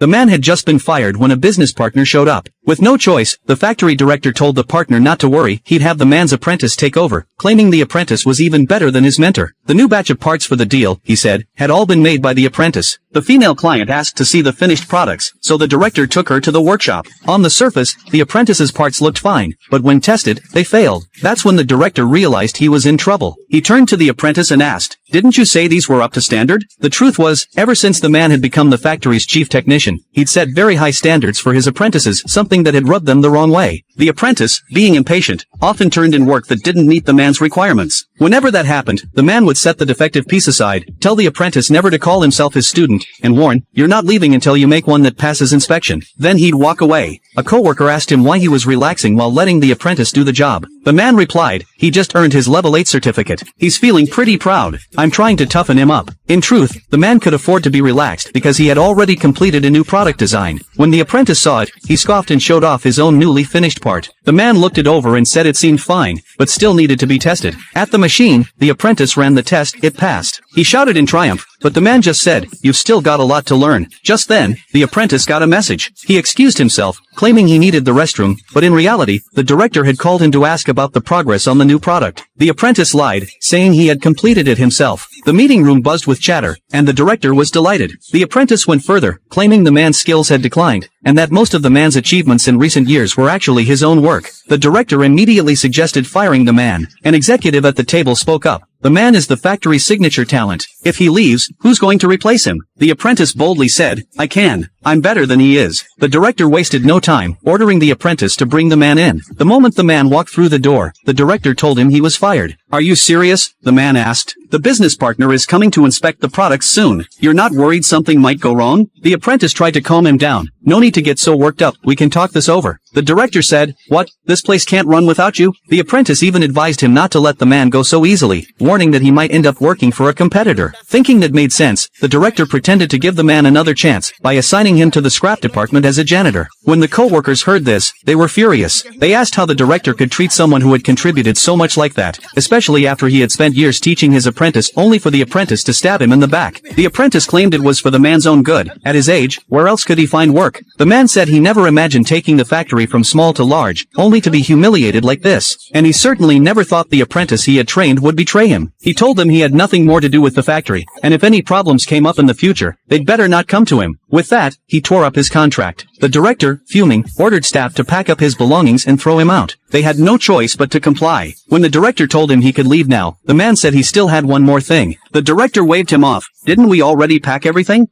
The man had just been fired when a business partner showed up. With no choice, the factory director told the partner not to worry, he'd have the man's apprentice take over, claiming the apprentice was even better than his mentor. The new batch of parts for the deal, he said, had all been made by the apprentice. The female client asked to see the finished products, so the director took her to the workshop. On the surface, the apprentice's parts looked fine, but when tested, they failed. That's when the director realized he was in trouble. He turned to the apprentice and asked, "Didn't you say these were up to standard?" The truth was, ever since the man had become the factory's chief technician, he'd set very high standards for his apprentices, something that had rubbed them the wrong way. The apprentice, being impatient, often turned in work that didn't meet the man's requirements. Whenever that happened, the man would set the defective piece aside, tell the apprentice never to call himself his student, and warn, "You're not leaving until you make one that passes inspection." Then he'd walk away. A coworker asked him why he was relaxing while letting the apprentice do the job. The man replied, "He just earned his level 8 certificate. He's feeling pretty proud. I'm trying to toughen him up." In truth, the man could afford to be relaxed because he had already completed a new product design. When the apprentice saw it, he scoffed and showed off his own newly finished part. The man looked it over and said it seemed fine, but still needed to be tested. At the machine, the apprentice ran the test, it passed. He shouted in triumph, but the man just said, "You've still got a lot to learn." Just then, the apprentice got a message. He excused himself, claiming he needed the restroom, but in reality, the director had called him to ask about the progress on the new product. The apprentice lied, saying he had completed it himself. The meeting room buzzed with chatter, and the director was delighted. The apprentice went further, claiming the man's skills had declined, and that most of the man's achievements in recent years were actually his own work. The director immediately suggested firing the man. An executive at the table spoke up. "The man is the factory's signature talent. If he leaves, who's going to replace him?" The apprentice boldly said, "I can. I'm better than he is." The director wasted no time, ordering the apprentice to bring the man in. The moment the man walked through the door, the director told him he was fired. "Are you serious?" the man asked. "The business partner is coming to inspect the products soon. You're not worried something might go wrong?" The apprentice tried to calm him down. "No need to get so worked up, we can talk this over." The director said, "What? This place can't run without you?" The apprentice even advised him not to let the man go so easily, warning that he might end up working for a competitor. Thinking that made sense, the director pretended to give the man another chance by assigning him to the scrap department as a janitor. When the co-workers heard this, they were furious. They asked how the director could treat someone who had contributed so much like that, especially after he had spent years teaching his apprentice only for the apprentice to stab him in the back. The apprentice claimed it was for the man's own good. At his age, where else could he find work? The man said he never imagined taking the factory from small to large, only to be humiliated like this. And he certainly never thought the apprentice he had trained would betray him. He told them he had nothing more to do with the factory, and if any problems came up in the future, they'd better not come to him. With that, he tore up his contract. The director, fuming, ordered staff to pack up his belongings and throw him out. They had no choice but to comply. When the director told him he could leave now, the man said he still had one more thing. The director waved him off. "Didn't we already pack everything?"